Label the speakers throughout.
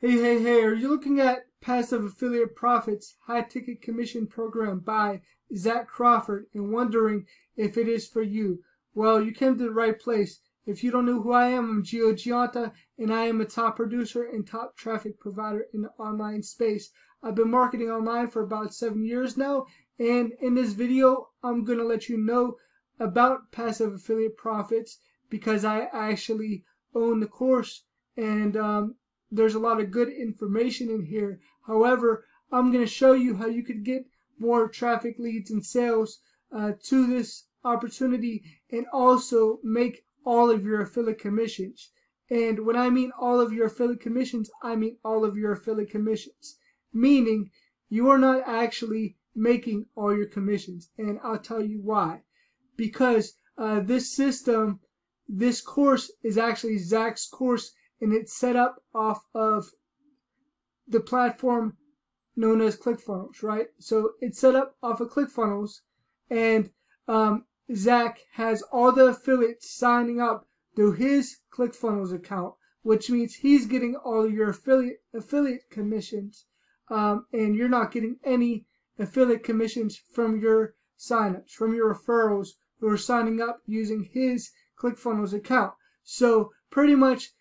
Speaker 1: Hey, are you looking at Passive Affiliate Profits High Ticket Commission Program by Zach Crawford and wondering if it is for you? Well, you came to the right place. If you don't know who I am, I'm Gio Gianta, and I am a top producer and top traffic provider in the online space. I've been marketing online for about 7 years now, and in this video, I'm going to let you know about Passive Affiliate Profits because I actually own the course, and there's a lot of good information in here. However, I'm going to show you how you could get more traffic, leads, and sales to this opportunity and also make all of your affiliate commissions. And when I mean all of your affiliate commissions, I mean all of your affiliate commissions, meaning you are not actually making all your commissions. And I'll tell you why. Because this system, this course is actually Zach's course, and it's set up off of the platform known as Clickfunnels, right? So it's set up off of Clickfunnels, and Zach has all the affiliates signing up through his Clickfunnels account, which means he's getting all of your affiliate commissions, and you're not getting any affiliate commissions from your signups, from your referrals who are signing up using his Clickfunnels account. So pretty much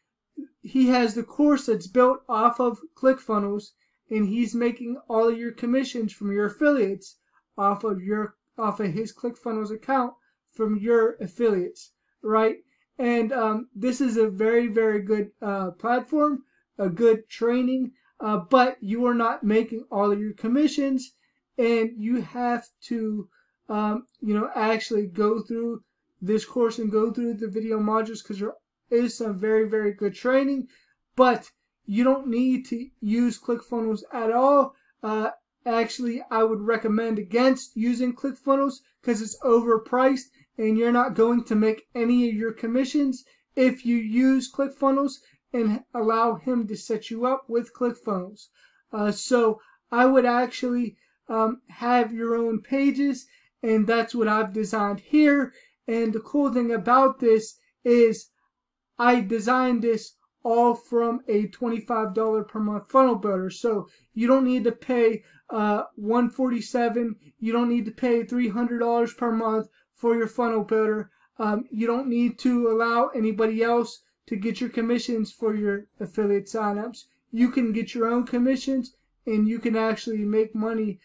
Speaker 1: he has the course that's built off of Clickfunnels, and he's making all of your commissions from your affiliates off of his Clickfunnels account from your affiliates, right? And this is a very, very good platform, a good training, but you are not making all of your commissions, and you have to actually go through this course and go through the video modules, because there is some very, very good training, but you don't need to use Clickfunnels at all. Actually, I would recommend against using Clickfunnels because it's overpriced and you're not going to make any of your commissions if you use Clickfunnels and allow him to set you up with Clickfunnels. So I would actually have your own pages, and that's what I've designed here. And the cool thing about this is I designed this all from a $25 per month funnel builder. So you don't need to pay $147. You don't need to pay $300 per month for your funnel builder. You don't need to allow anybody else to get your commissions for your affiliate signups. You can get your own commissions, and you can actually make money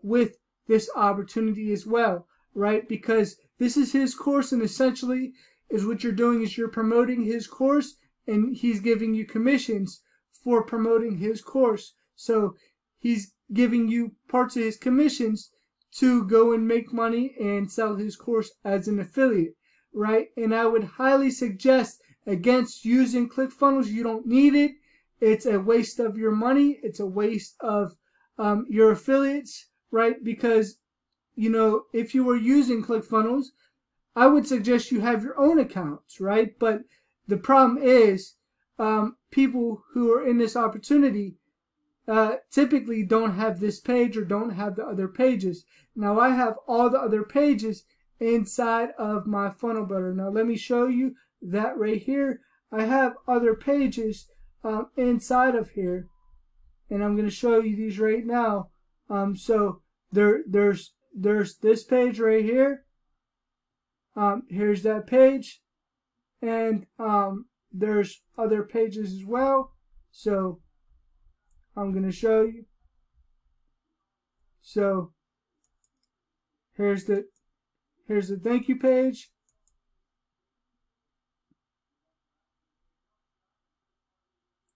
Speaker 1: with this opportunity as well, right? Because this is his course, and essentially is what you're doing is you're promoting his course, and he's giving you commissions for promoting his course. So he's giving you parts of his commissions to go and make money and sell his course as an affiliate, right? And I would highly suggest against using Clickfunnels. You don't need it. It's a waste of your money. It's a waste of your affiliates, right? Because, if you were using Clickfunnels, I would suggest you have your own accounts, right? But the problem is people who are in this opportunity typically don't have this page or don't have the other pages. Now I have all the other pages inside of my funnel builder. Now let me show you that right here. I have other pages inside of here, and I'm going to show you these right now. So there's this page right here. Here's that page, and there's other pages as well. So I'm going to show you. So here's the thank you page.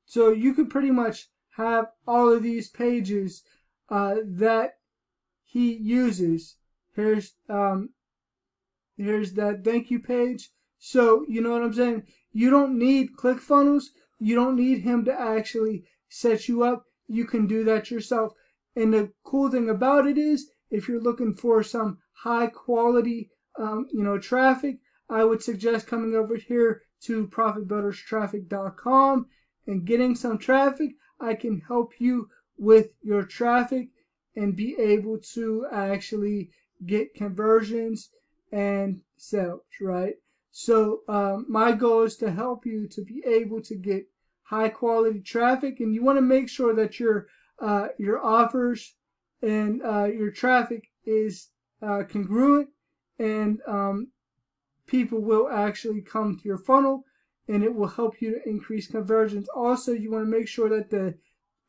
Speaker 1: So you could pretty much have all of these pages that he uses. Here's that thank you page. So you know what I'm saying? You don't need Clickfunnels. You don't need him to actually set you up. You can do that yourself. And the cool thing about it is, if you're looking for some high quality traffic, I would suggest coming over here to profitbuilderstraffic.com and getting some traffic. I can help you with your traffic and be able to actually get conversions and sales, right? So my goal is to help you to be able to get high quality traffic, and you want to make sure that your offers and your traffic is congruent, and people will actually come to your funnel, and it will help you to increase conversions. Also, you want to make sure that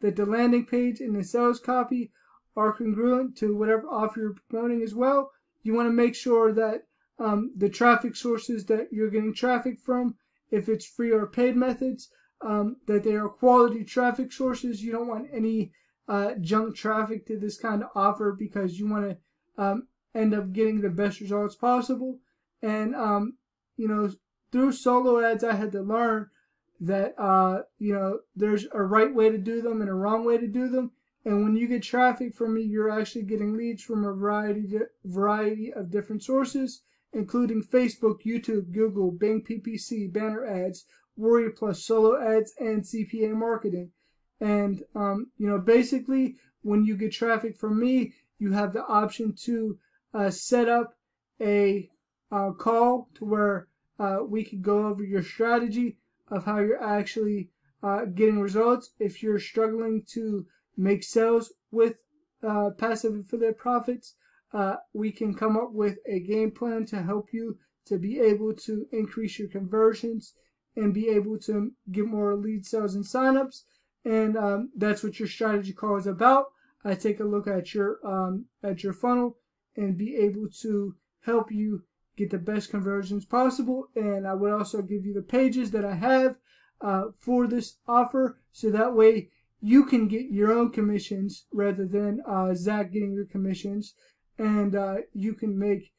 Speaker 1: the landing page and the sales copy are congruent to whatever offer you're promoting as well. You want to make sure that the traffic sources that you're getting traffic from, if it's free or paid methods, that they are quality traffic sources. You don't want any junk traffic to this kind of offer, because you want to end up getting the best results possible. And you know, through solo ads, I had to learn that you know, there's a right way to do them and a wrong way to do them. And when you get traffic from me, you're actually getting leads from a variety of different sources, including Facebook, YouTube, Google, Bing PPC, banner ads, Warrior Plus, solo ads, and CPA marketing. And you know, basically, when you get traffic from me, you have the option to set up a call to where we could go over your strategy of how you're actually getting results. If you're struggling to make sales with passive affiliate profits, we can come up with a game plan to help you to be able to increase your conversions and be able to get more lead sales and signups. And that's what your strategy call is about. I take a look at your funnel and be able to help you get the best conversions possible. And I would also give you the pages that I have for this offer, so that way you can get your own commissions rather than Zach getting your commissions, and you can make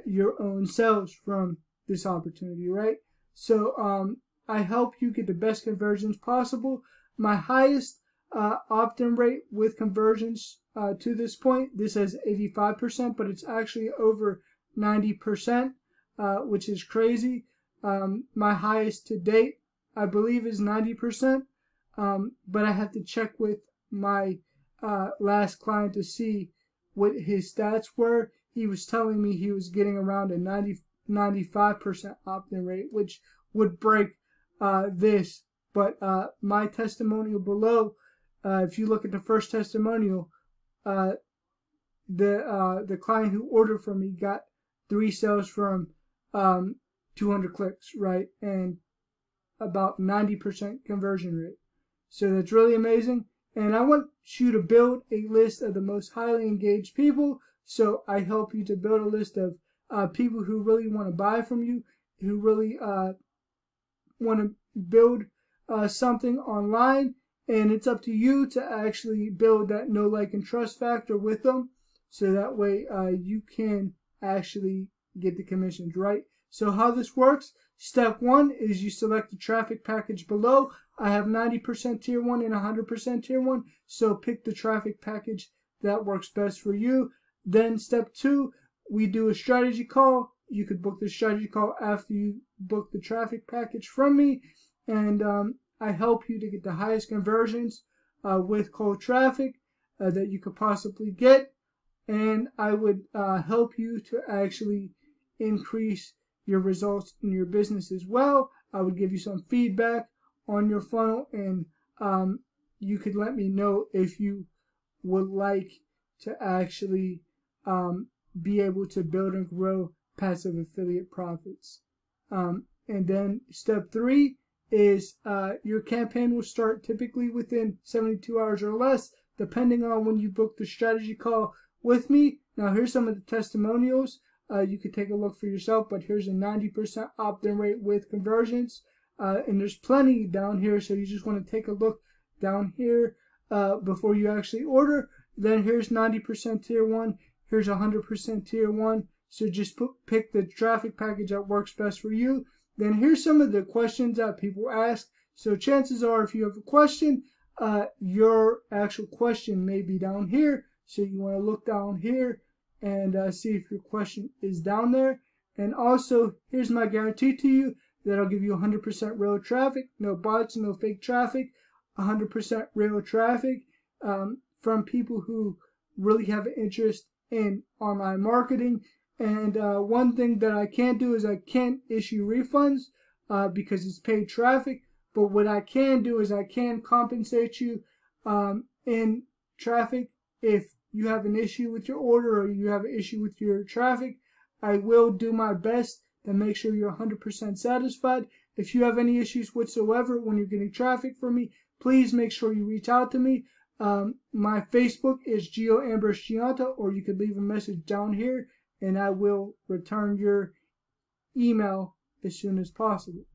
Speaker 1: your own sales from this opportunity, right? So I help you get the best conversions possible. My highest opt-in rate with conversions to this point, this has 85%, but it's actually over 90%, which is crazy. My highest to date, I believe, is 90%, but I have to check with my last client to see what his stats were. He was telling me he was getting around a 95% opt-in rate, which would break this. But my testimonial below, if you look at the first testimonial, the client who ordered from me got 3 sales from 200 clicks, right? And about 90% conversion rate. So that's really amazing. And I want you to build a list of the most highly engaged people. So I help you to build a list of people who really want to buy from you, who really want to build something online. And it's up to you to actually build that know, like, and trust factor with them, so that way you can actually get the commissions, right? So how this works, step 1 is you select the traffic package below. I have 90% tier 1 and 100% tier 1, so pick the traffic package that works best for you. Then step 2, we do a strategy call. You could book the strategy call after you book the traffic package from me, and I help you to get the highest conversions with cold traffic that you could possibly get. And I would help you to actually increase your results in your business as well. I would give you some feedback on your funnel, and you could let me know if you would like to actually be able to build and grow passive affiliate profits. And then step 3 is your campaign will start typically within 72 hours or less, depending on when you book the strategy call with me. Now here's some of the testimonials. You could take a look for yourself, but here's a 90% opt-in rate with conversions. And there's plenty down here, so you just want to take a look down here before you actually order. Then here's 90% tier 1. Here's 100% tier 1. So just pick the traffic package that works best for you. Then here's some of the questions that people ask. So chances are, if you have a question, your actual question may be down here. So you want to look down here and see if your question is down there. And also, here's my guarantee to you that I'll give you 100% real traffic, no bots, no fake traffic, 100% real traffic from people who really have an interest in online marketing. And one thing that I can't do is I can't issue refunds because it's paid traffic. But what I can do is I can compensate you in traffic. If you have an issue with your order or you have an issue with your traffic, I will do my best to make sure you're 100% satisfied. If you have any issues whatsoever when you're getting traffic from me, please make sure you reach out to me. My Facebook is Gio Ambrose Gianta, or you could leave a message down here and I will return your email as soon as possible,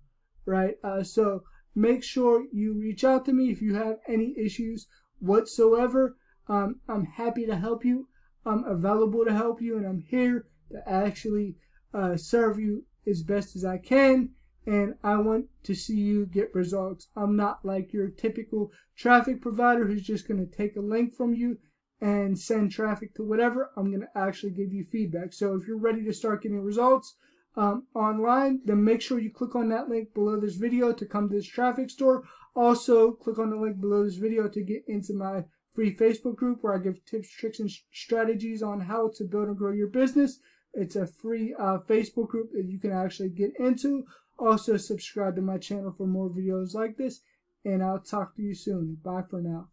Speaker 1: right? So make sure you reach out to me if you have any issues whatsoever. I'm happy to help you. I'm available to help you, and I'm here to actually serve you as best as I can. And I want to see you get results. I'm not like your typical traffic provider who's just going to take a link from you and send traffic to whatever. I'm going to actually give you feedback. So if you're ready to start getting results online, then make sure you click on that link below this video to come to this traffic store. Also, click on the link below this video to get into my free Facebook group where I give tips, tricks, and strategies on how to build and grow your business. It's a free Facebook group that you can actually get into. Also, subscribe to my channel for more videos like this, and I'll talk to you soon. Bye for now.